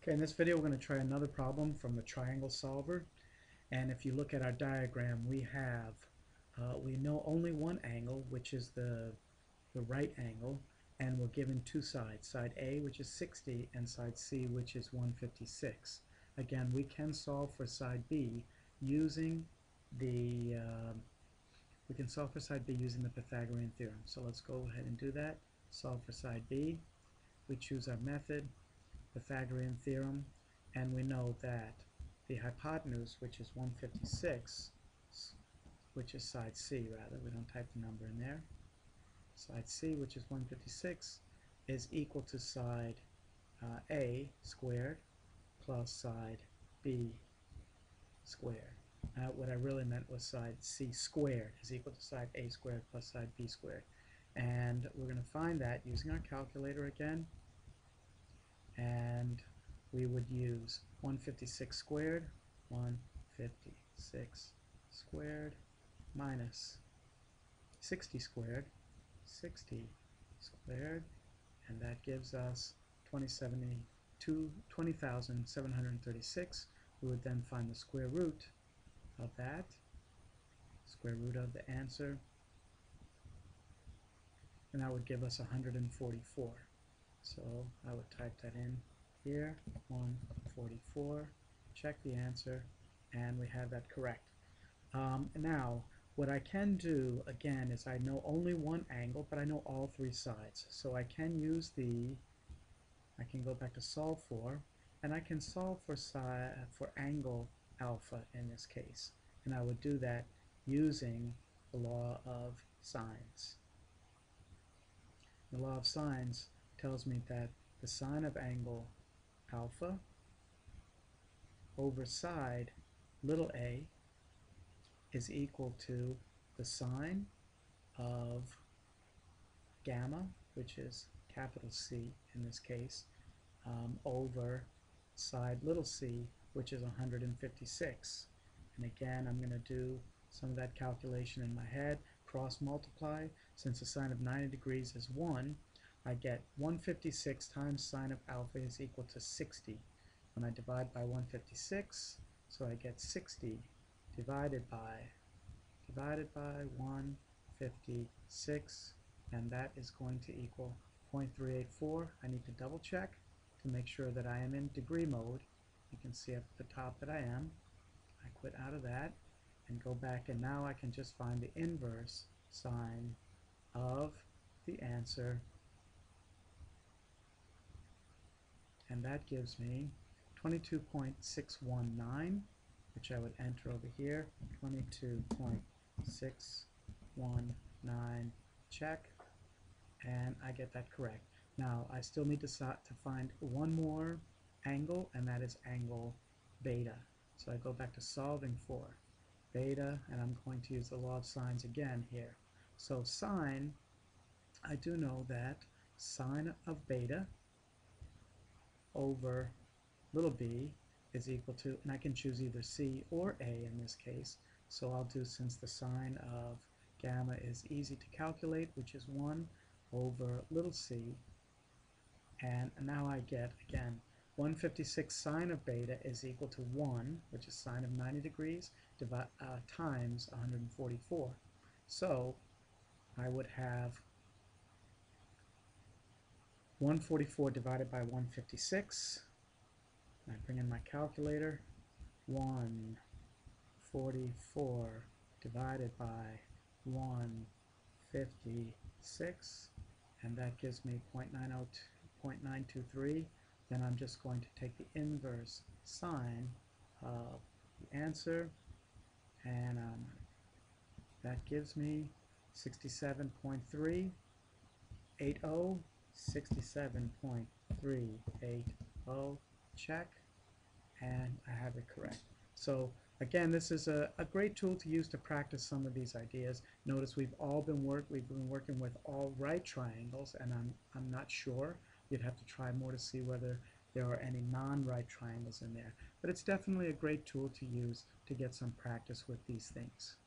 Okay, in this video we're going to try another problem from the triangle solver. And if you look at our diagram, we know only one angle, which is the right angle, and we're given two sides, side A, which is 60, and side C, which is 156. Again, we can solve for side B using the Pythagorean theorem. So let's go ahead and do that. Solve for side B. We choose our method, Pythagorean theorem, and we know that the hypotenuse, which is 156, which is side C rather, we don't type the number in there, side C, which is 156, is equal to side A squared plus side B squared. What I really meant was side C squared is equal to side A squared plus side B squared. And we're going to find that using our calculator again. And we would use 156 squared, 156 squared minus 60 squared, 60 squared, and that gives us 20,736. We would then find the square root of that, square root of the answer, and that would give us 144. So I would type that in here, 144, check the answer, and we have that correct. Now, what I can do, again, is I know only one angle, but I know all three sides. So I can use I can go back to solve for, and I can solve for angle alpha in this case. And I would do that using the law of sines. The law of sines tells me that the sine of angle alpha over side little a is equal to the sine of gamma, which is capital C in this case, over side little c, which is 156. And again, I'm going to do some of that calculation in my head, cross multiply. Since the sine of 90 degrees is 1, I get 156 times sine of alpha is equal to 60. When I divide by 156, so I get 60 divided by 156, and that is going to equal 0.384. I need to double check to make sure that I am in degree mode. You can see up at the top that I am. I quit out of that and go back, and now I can just find the inverse sine of the answer, and that gives me 22.619, which I would enter over here, 22.619, check, and I get that correct. Now I still need to find one more angle, and that is angle beta. So I go back to solving for beta, and I'm going to use the law of sines again here. So sine, I do know that sine of beta over little b is equal to, and I can choose either C or A in this case, so I'll do, since the sine of gamma is easy to calculate, which is 1 over little c, and now I get, again, 156 sine of beta is equal to 1, which is sine of 90 degrees, times 144. So I would have 144 divided by 156. I bring in my calculator. 144 divided by 156, and that gives me 0.923. Then I'm just going to take the inverse sine of the answer, and that gives me 67.380, 67.380, check, and I have it correct. So again, this is a great tool to use to practice some of these ideas. Notice we've been working with all right triangles, and I'm not sure. You'd have to try more to see whether there are any non-right triangles in there. But it's definitely a great tool to use to get some practice with these things.